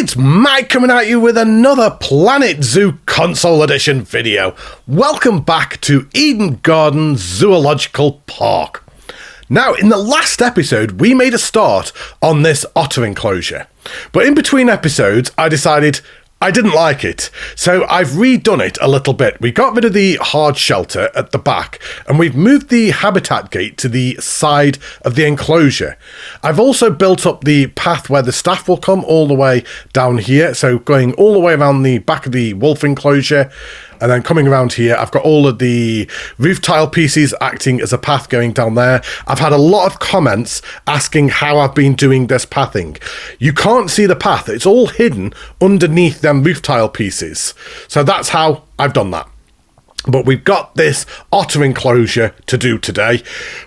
It's Mike coming at you with another Planet Zoo Console Edition video. Welcome back to Eden Gardens Zoological Park. Now, in the last episode, we made a start on this otter enclosure. But in between episodes, I decided I didn't like it, so I've redone it a little bit. We got rid of the hard shelter at the back, and we've moved the habitat gate to the side of the enclosure. I've also built up the path where the staff will come all the way down here, so going all the way around the back of the wolf enclosure, and then coming around here, I've got all of the roof tile pieces acting as a path going down there. I've had a lot of comments asking how I've been doing this pathing. You can't see the path. It's all hidden underneath them roof tile pieces. So that's how I've done that. But we've got this otter enclosure to do today.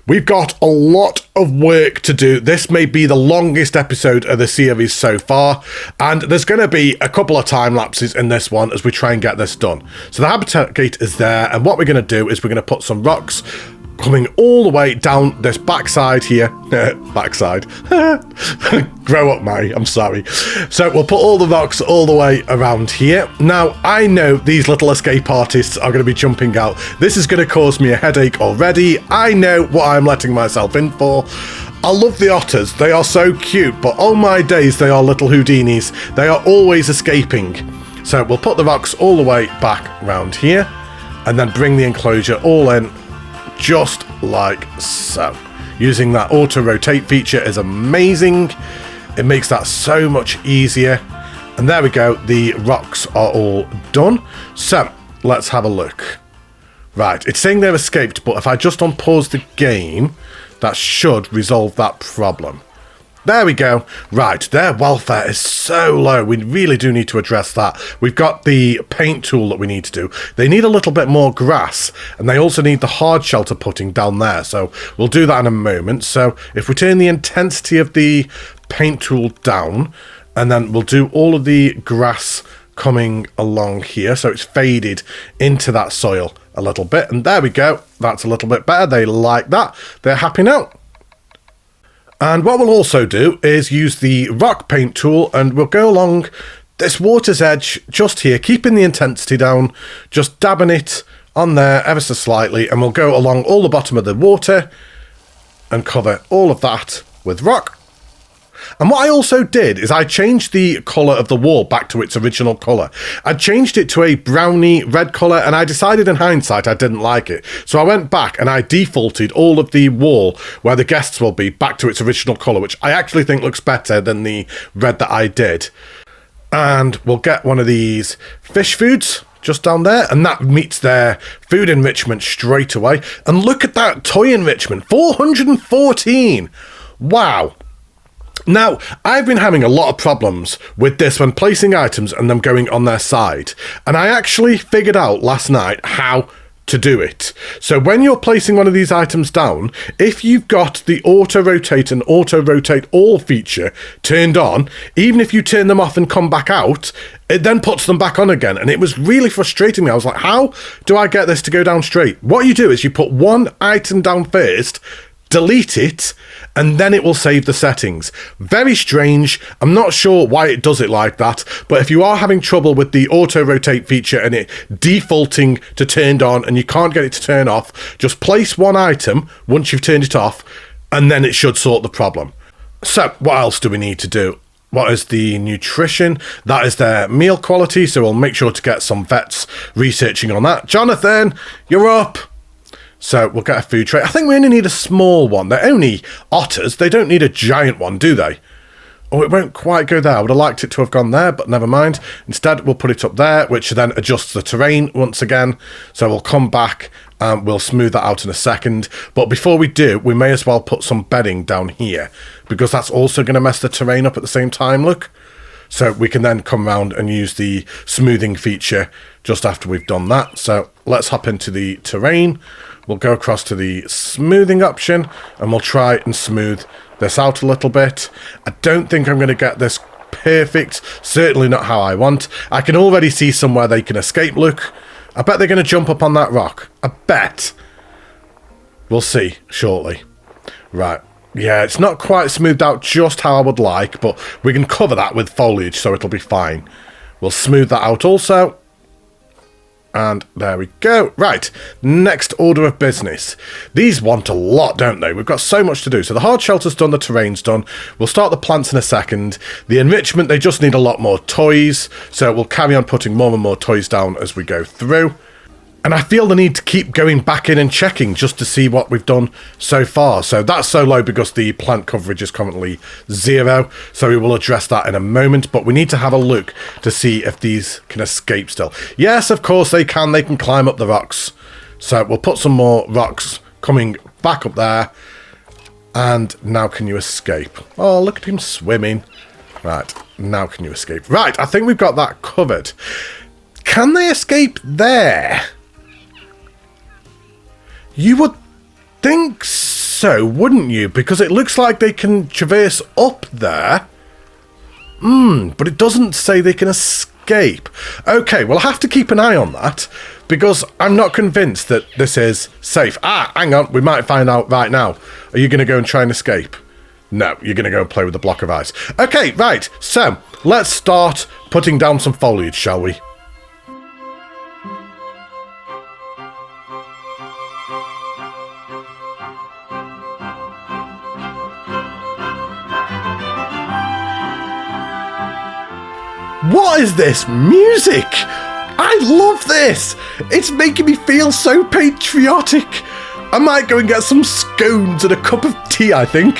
We've got a lot of work to do. This may be the longest episode of the series so far, and there's going to be a couple of time lapses in this one as we try and get this done. So the habitat gate is there, and what we're going to do is we're going to put some rocks coming all the way down this backside here. Backside. Grow up, Matty. I'm sorry. So we'll put all the rocks all the way around here. Now, I know these little escape artists are going to be jumping out. This is going to cause me a headache already. I know what I'm letting myself in for. I love the otters. They are so cute, but oh my days, they are little Houdinis. They are always escaping. So we'll put the rocks all the way back around here and then bring the enclosure all in just like so. Using that auto rotate feature is amazing. It makes that so much easier. And there we go, the rocks are all done. So let's have a look. Right, it's saying they've escaped, but if I just unpause the game, that should resolve that problem. There we go. Right, their welfare is so low. We really do need to address that. We've got the paint tool that we need to do. They need a little bit more grass, and they also need the hard shelter putting down there. So we'll do that in a moment. So if we turn the intensity of the paint tool down, and then we'll do all of the grass coming along here. So it's faded into that soil a little bit. And there we go. That's a little bit better. They like that. They're happy now. And what we'll also do is use the rock paint tool, and we'll go along this water's edge just here, keeping the intensity down, just dabbing it on there ever so slightly, and we'll go along all the bottom of the water and cover all of that with rock. And what I also did is I changed the colour of the wall back to its original colour. I changed it to a browny red colour, and I decided in hindsight I didn't like it. So I went back and I defaulted all of the wall where the guests will be back to its original colour, which I actually think looks better than the red that I did. And we'll get one of these fish foods just down there, and that meets their food enrichment straight away. And look at that toy enrichment, 414. Wow. Now, I've been having a lot of problems with this when placing items and them going on their side. And I actually figured out last night how to do it. So when you're placing one of these items down, if you've got the auto rotate and auto rotate all feature turned on, even if you turn them off and come back out, it then puts them back on again. And it was really frustrating me. I was like, how do I get this to go down straight? What you do is you put one item down first, delete it, and then it will save the settings. Very strange. I'm not sure why it does it like that, but if you are having trouble with the auto rotate feature and it defaulting to turned on and you can't get it to turn off, just place one item once you've turned it off, and then it should sort the problem. So what else do we need to do? What is the nutrition? That is their meal quality, so we'll make sure to get some vets researching on that. Jonathan, you're up. So we'll get a food tray. I think we only need a small one. They're only otters. They don't need a giant one, do they? Oh, it won't quite go there. I would have liked it to have gone there, but never mind. Instead, we'll put it up there, which then adjusts the terrain once again. So we'll come back and we'll smooth that out in a second. But before we do, we may as well put some bedding down here, because that's also going to mess the terrain up at the same time, look. So we can then come around and use the smoothing feature just after we've done that. So let's hop into the terrain. We'll go across to the smoothing option and we'll try and smooth this out a little bit. I don't think I'm going to get this perfect. Certainly not how I want. I can already see somewhere they can escape, look. I bet they're going to jump up on that rock. I bet. We'll see shortly. Right. Yeah, it's not quite smoothed out just how I would like, but we can cover that with foliage, so it'll be fine. We'll smooth that out also. And there we go. Right, next order of business. These want a lot, don't they? We've got so much to do. So the hard shelter's done, the terrain's done. We'll start the plants in a second. The enrichment, they just need a lot more toys. So we'll carry on putting more and more toys down as we go through. And I feel the need to keep going back in and checking just to see what we've done so far. So that's so low because the plant coverage is currently 0. So we will address that in a moment. But we need to have a look to see if these can escape still. Yes, of course they can. They can climb up the rocks. So we'll put some more rocks coming back up there. And now can you escape? Oh, look at him swimming. Right, now can you escape? Right, I think we've got that covered. Can they escape there? You would think so, wouldn't you? Because it looks like they can traverse up there. But it doesn't say they can escape. Okay, well, I have to keep an eye on that because I'm not convinced that this is safe. Ah, hang on, we might find out right now. Are you going to go and try and escape? No, you're going to go and play with the block of ice. Okay, right, so let's start putting down some foliage, shall we? What is this music? I love this. It's making me feel so patriotic. I might go and get some scones and a cup of tea, I think.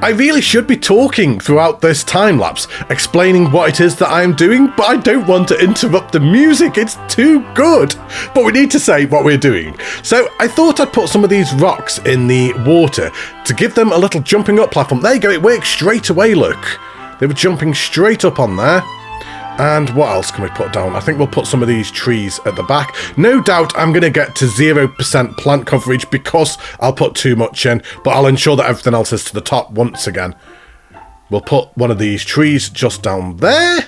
I really should be talking throughout this time-lapse, explaining what it is that I am doing, but I don't want to interrupt the music, it's too good. But we need to say what we're doing. So I thought I'd put some of these rocks in the water to give them a little jumping up platform. There you go, it worked straight away, look. They were jumping straight up on there. And what else can we put down? I think we'll put some of these trees at the back. No doubt I'm going to get to 0% plant coverage because I'll put too much in, but I'll ensure that everything else is to the top once again. We'll put one of these trees just down there.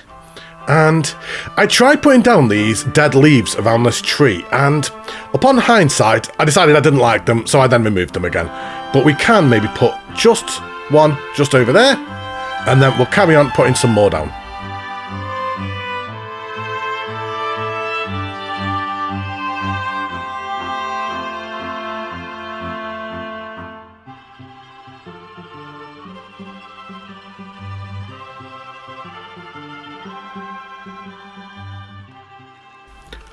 And I tried putting down these dead leaves around this tree, and upon hindsight, I decided I didn't like them, so I then removed them again. But we can maybe put just one just over there, and then we'll carry on putting some more down.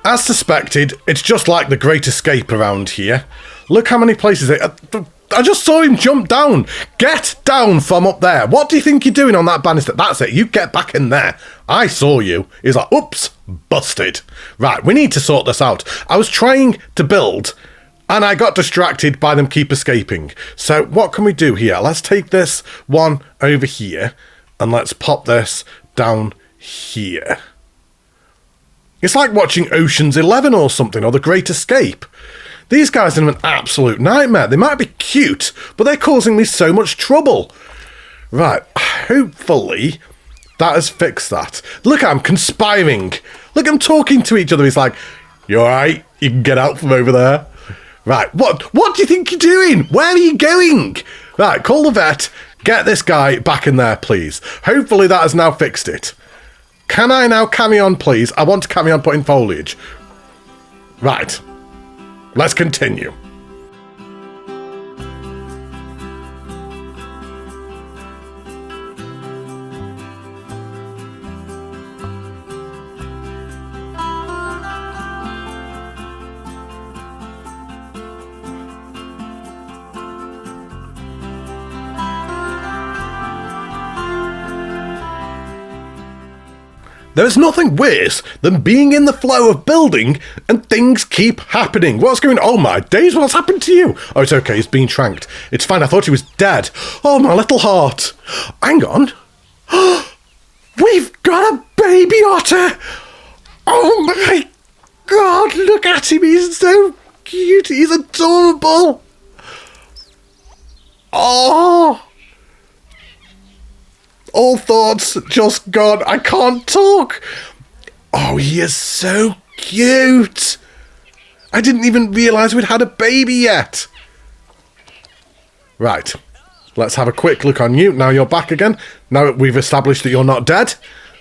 As suspected, it's just like the Great Escape around here. Look how many places I just saw him jump down. Get down from up there. What do you think you're doing on that banister? That's it. You get back in there. I saw you. He's like, oops, busted. Right, we need to sort this out. I was trying to build, and I got distracted by them keep escaping. So what can we do here? Let's take this one over here, and let's pop this down here. It's like watching Ocean's 11 or something, or The Great Escape. These guys are an absolute nightmare. They might be cute, but they're causing me so much trouble. Right, hopefully that has fixed that. Look, I'm conspiring. Look, I'm talking to each other. He's like, you alright? You can get out from over there. Right, what do you think you're doing? Where are you going? Right, call the vet. Get this guy back in there, please. Hopefully that has now fixed it. Can I now carry on, please? I want to carry on putting foliage. Right. Let's continue. There is nothing worse than being in the flow of building and things keep happening. What's going on? Oh my days, what's happened to you? Oh, it's okay, he's been tranked. It's fine, I thought he was dead. Oh, my little heart. Hang on. We've got a baby otter! Oh my god, look at him, he's so cute, he's adorable! Oh! All thoughts just gone, I can't talk! Oh, he is so cute! I didn't even realise we'd had a baby yet! Right, let's have a quick look on you. Now you're back again. Now we've established that you're not dead.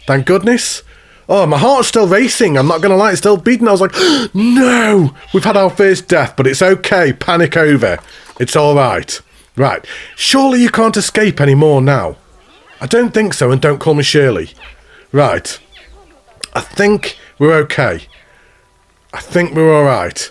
Thank goodness. Oh, my heart's still racing. I'm not going to lie, it's still beating. I was like, no! We've had our first death, but it's okay. Panic over. It's alright. Right. Surely you can't escape anymore now. I don't think so, and don't call me Shirley. Right. I think we're okay. I think we're alright.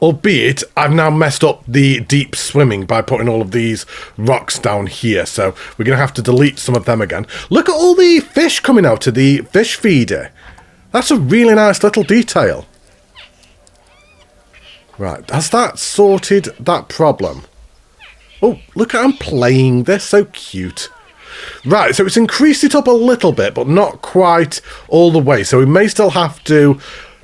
Albeit, I've now messed up the deep swimming by putting all of these rocks down here, so we're going to have to delete some of them again. Look at all the fish coming out of the fish feeder. That's a really nice little detail. Right, has that sorted that problem? Oh, look at them playing. They're so cute. Right, so it's increased it up a little bit, but not quite all the way, so we may still have to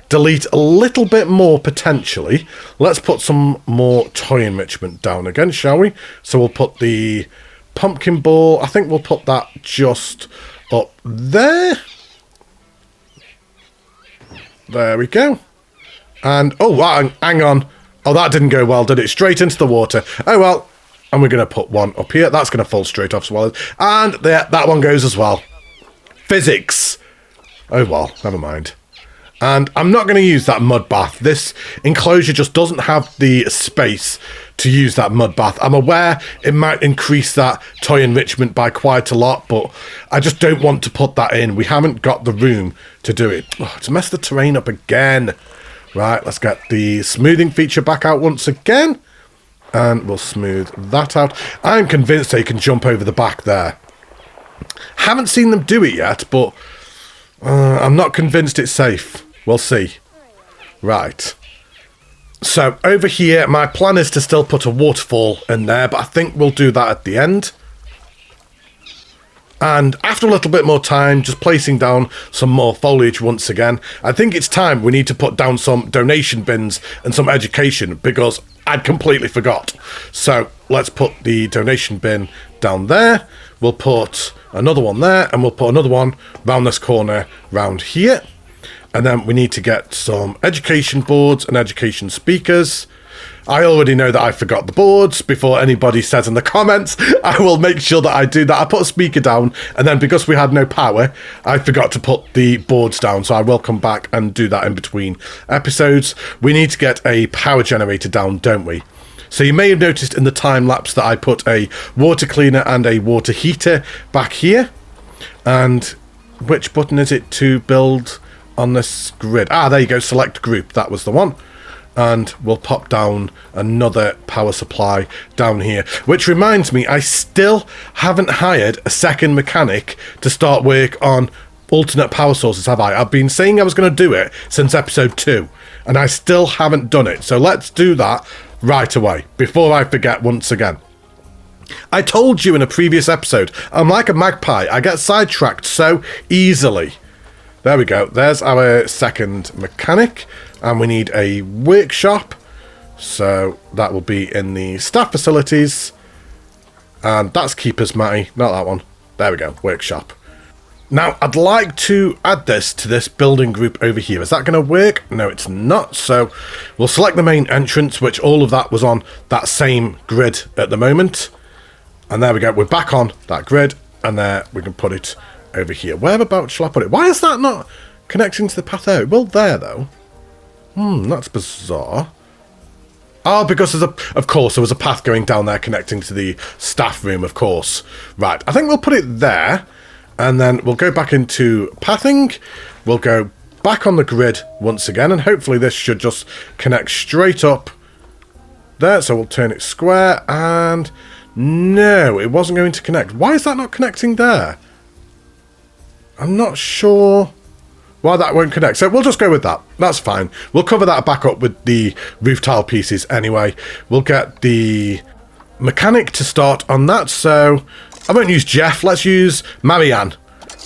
delete a little bit more potentially. Let's put some more toy enrichment down again, shall we? So we'll put the pumpkin ball. I think we'll put that just up there. There we go. And, oh, hang on. Oh, that didn't go well, did it? Straight into the water. Oh, well. And we're going to put one up here. That's going to fall straight off swallowed. And there, that one goes as well. Physics. Oh, well, never mind. And I'm not going to use that mud bath. This enclosure just doesn't have the space to use that mud bath. I'm aware it might increase that toy enrichment by quite a lot, but I just don't want to put that in. We haven't got the room to do it. Oh, it's messed the terrain up again. Right, let's get the smoothing feature back out once again. And we'll smooth that out. I'm convinced they can jump over the back there. Haven't seen them do it yet, but I'm not convinced it's safe. We'll see. Right. So, over here, my plan is to still put a waterfall in there, but I think we'll do that at the end. And after a little bit more time, just placing down some more foliage once again, I think it's time we need to put down some donation bins and some education, because I'd completely forgot. So, let's put the donation bin down there. We'll put another one there, and we'll put another one round this corner round here. And then we need to get some education boards and education speakers. I already know that I forgot the boards. Before anybody says in the comments, I will make sure that I do that. I put a speaker down, and then because we had no power, I forgot to put the boards down. So I will come back and do that in between episodes. We need to get a power generator down, don't we? So you may have noticed in the time lapse that I put a water cleaner and a water heater back here. And which button is it to build on this grid? Ah, there you go, select group, that was the one. And we'll pop down another power supply down here. Which reminds me, I still haven't hired a second mechanic to start work on alternate power sources, have I? I've been saying I was going to do it since episode 2, and I still haven't done it. So let's do that right away, before I forget once again. I told you in a previous episode, I'm like a magpie, I get sidetracked so easily. There we go, there's our second mechanic, and we need a workshop, so that will be in the staff facilities, and that's Keepers Matty, not that one. There we go, workshop. Now, I'd like to add this to this building group over here. Is that going to work? No, it's not, so we'll select the main entrance, which all of that was on that same grid at the moment, and there we go, we're back on that grid, and there we can put it over here. Whereabouts shall I put it? Why is that not connecting to the path there? Well, there though. That's bizarre. Oh, because there's of course there was a path going down there connecting to the staff room, of course. Right, I think we'll put it there, and then we'll go back into pathing. We'll go back on the grid once again, and hopefully this should just connect straight up there. So we'll turn it square, and no, it wasn't going to connect. Why is that not connecting there? I'm not sure why that won't connect. So we'll just go with that. That's fine. We'll cover that back up with the roof tile pieces anyway. We'll get the mechanic to start on that. So I won't use Jeff. Let's use Marianne.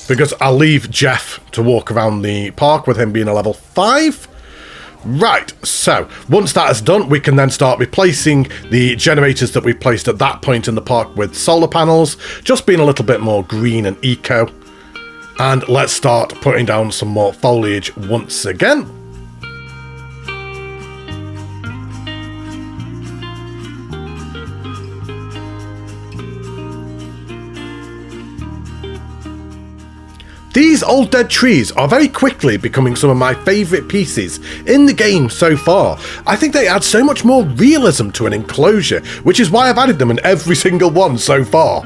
because I'll leave Jeff to walk around the park with him being a level 5. Right, so once that is done, we can then start replacing the generators that we placed at that point in the park with solar panels, just being a little bit more green and eco. And let's start putting down some more foliage once again. These old dead trees are very quickly becoming some of my favourite pieces in the game so far. I think they add so much more realism to an enclosure, which is why I've added them in every single one so far.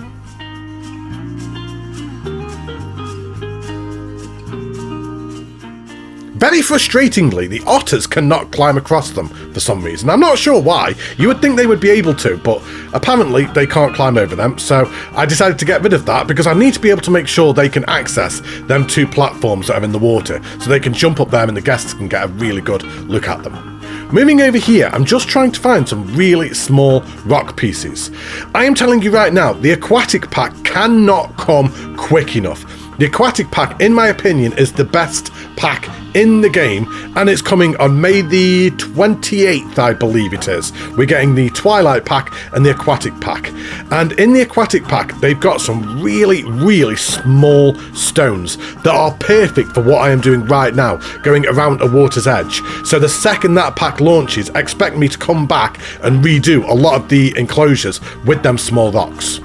Very frustratingly, the otters cannot climb across them for some reason. I'm not sure why. You would think they would be able to, but apparently they can't climb over them. So I decided to get rid of that because I need to be able to make sure they can access them 2 platforms that are in the water, so they can jump up there and the guests can get a really good look at them. Moving over here, I'm just trying to find some really small rock pieces. I am telling you right now, the aquatic pack cannot come quick enough. The aquatic pack, in my opinion, is the best pack in the game, and it's coming on May the 28th, I believe it is. We're getting the Twilight pack and the aquatic pack. And in the aquatic pack, they've got some really, really small stones that are perfect for what I am doing right now, going around a water's edge. So the second that pack launches, expect me to come back and redo a lot of the enclosures with them small rocks.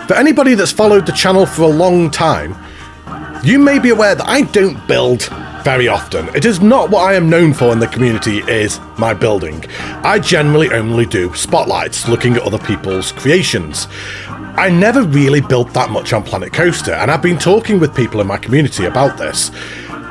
For anybody that's followed the channel for a long time, you may be aware that I don't build very often. It is not what I am known for in the community, is my building. I generally only do spotlights, looking at other people's creations. I never really built that much on Planet Coaster, and I've been talking with people in my community about this.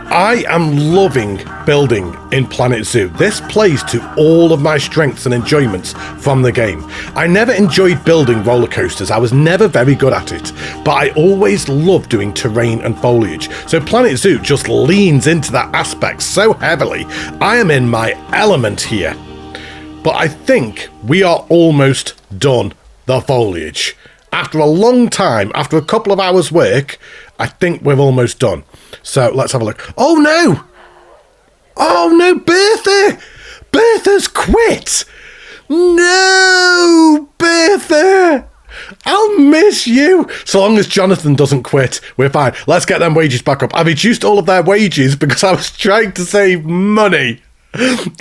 I am loving building in Planet Zoo. This plays to all of my strengths and enjoyments from the game. I never enjoyed building roller coasters. I was never very good at it, but I always loved doing terrain and foliage. So Planet Zoo just leans into that aspect so heavily. I am in my element here. But I think we are almost done the foliage. After a long time, after a couple of hours work, I think we're almost done. So let's have a look. Oh no! Oh no, Bertha! Bertha's quit! No, Bertha! I'll miss you! So long as Jonathan doesn't quit, we're fine. Let's get them wages back up. I've reduced all of their wages because I was trying to save money.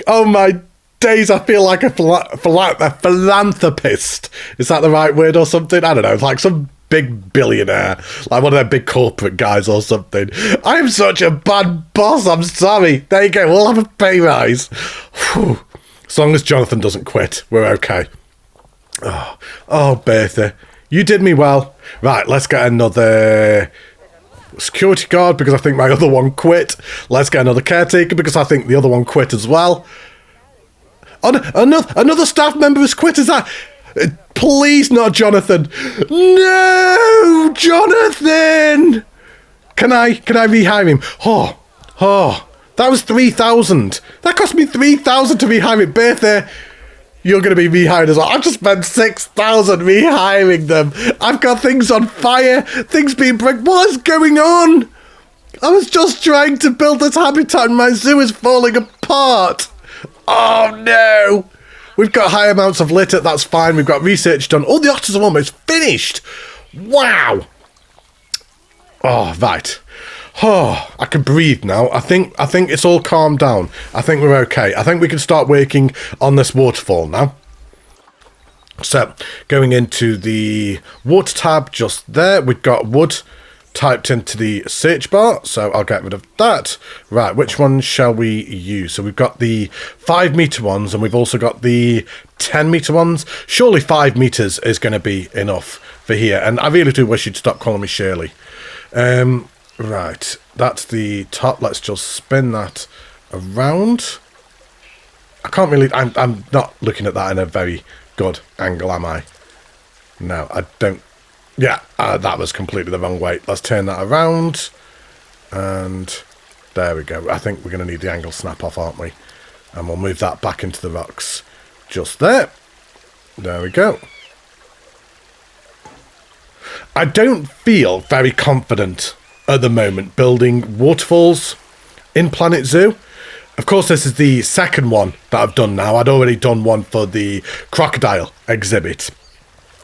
Oh my days, I feel like a philanthropist. Is that the right word or something? I don't know. It's like some big billionaire, like one of their big corporate guys or something. I'm such a bad boss, I'm sorry. There you go, we'll have a pay rise. Whew. As long as Jonathan doesn't quit, we're okay. Oh, Bertha, you did me well. Right, let's get another security guard because I think my other one quit. Let's get another caretaker because I think the other one quit as well. Another staff member has quit, is that... Please, not Jonathan. No, Jonathan. Can I rehire him? Oh, that was 3,000. That cost me 3,000 to rehire him. Bertha, you're going to be rehired as well. I've just spent 6,000 rehiring them. I've got things on fire, things being broken. What is going on? I was just trying to build this habitat and my zoo is falling apart. Oh no. We've got high amounts of litter, that's fine. We've got research done. All the otters are almost finished. Wow. Oh, right. Oh, I can breathe now. I think it's all calmed down. I think we're okay. I think we can start working on this waterfall now. So, going into the water tab just there, we've got wood typed into the search bar, so I'll get rid of that. Right, which one shall we use? So we've got the 5 meter ones and we've also got the 10 meter ones. Surely 5 meters is going to be enough for here, and I really do wish you'd stop calling me Shirley. Right, that's the top. Let's just spin that around. I can't really, I'm not looking at that in a very good angle, am I? No, I don't Yeah, that was completely the wrong way. Let's turn that around. And there we go. I think we're going to need the angle snap off, aren't we? And we'll move that back into the rocks. Just there. There we go. I don't feel very confident at the moment building waterfalls in Planet Zoo. Of course, this is the second one that I've done now. I'd already done one for the crocodile exhibit.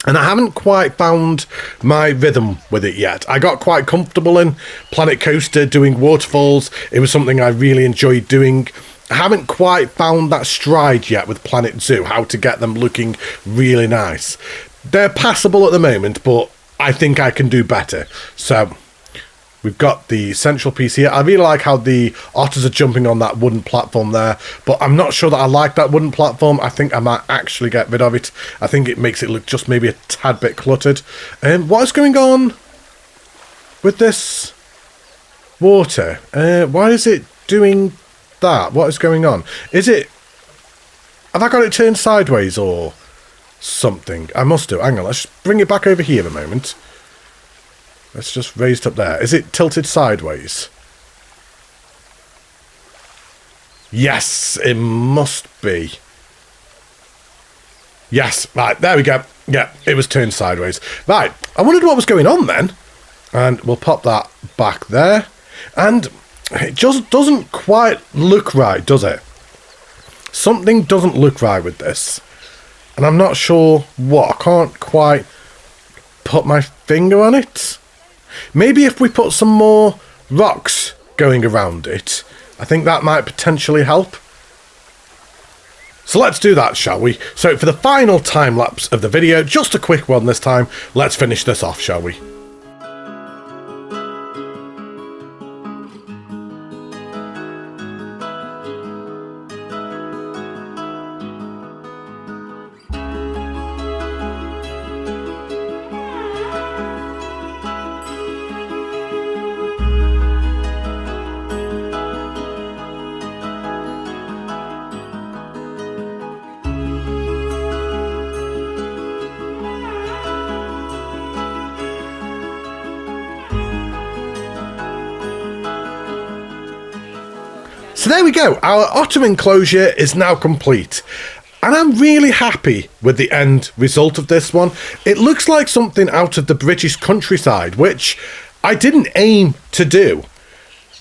And I haven't quite found my rhythm with it yet. I got quite comfortable in Planet Coaster doing waterfalls. It was something I really enjoyed doing. I haven't quite found that stride yet with Planet Zoo, how to get them looking really nice. They're passable at the moment, but I think I can do better. So we've got the central piece here. I really like how the otters are jumping on that wooden platform there, but I'm not sure that I like that wooden platform. I think I might actually get rid of it. I think it makes it look just maybe a tad bit cluttered. What is going on with this water? Why is it doing that? What is going on? Is it... Have I got it turned sideways or something? I must do. Hang on, let's just bring it back over here a moment. Let's just raise it up there. Is it tilted sideways? Yes, it must be. Yes, right, there we go. Yeah, it was turned sideways. Right, I wondered what was going on then. And we'll pop that back there. And it just doesn't quite look right, does it? Something doesn't look right with this. And I'm not sure what. I can't quite put my finger on it. Maybe if we put some more rocks going around it, I think that might potentially help. So let's do that, shall we? So for the final time lapse of the video, just a quick one this time, let's finish this off, shall we? So there we go, our otter enclosure is now complete. And I'm really happy with the end result of this one. It looks like something out of the British countryside, which I didn't aim to do.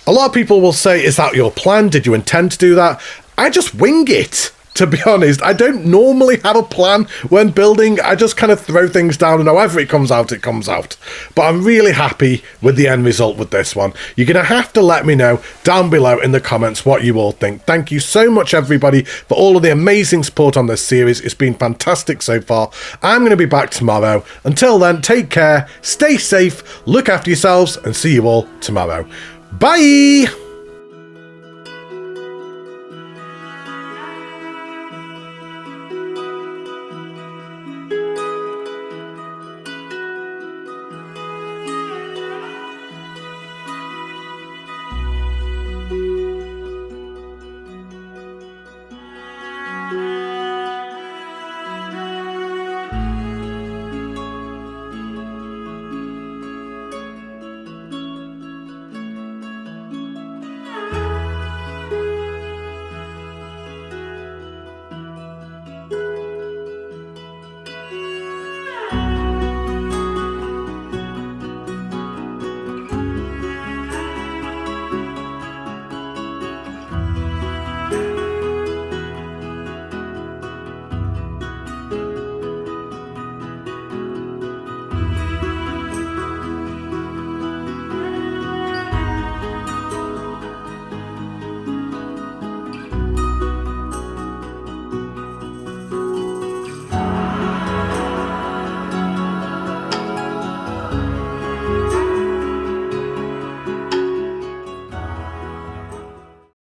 A lot of people will say, is that your plan? Did you intend to do that? I just wing it, to be honest. I don't normally have a plan when building. I just kind of throw things down and however it comes out, it comes out. But I'm really happy with the end result with this one. You're going to have to let me know down below in the comments what you all think. Thank you so much, everybody, for all of the amazing support on this series. It's been fantastic so far. I'm going to be back tomorrow. Until then, take care, stay safe, look after yourselves, and see you all tomorrow. Bye!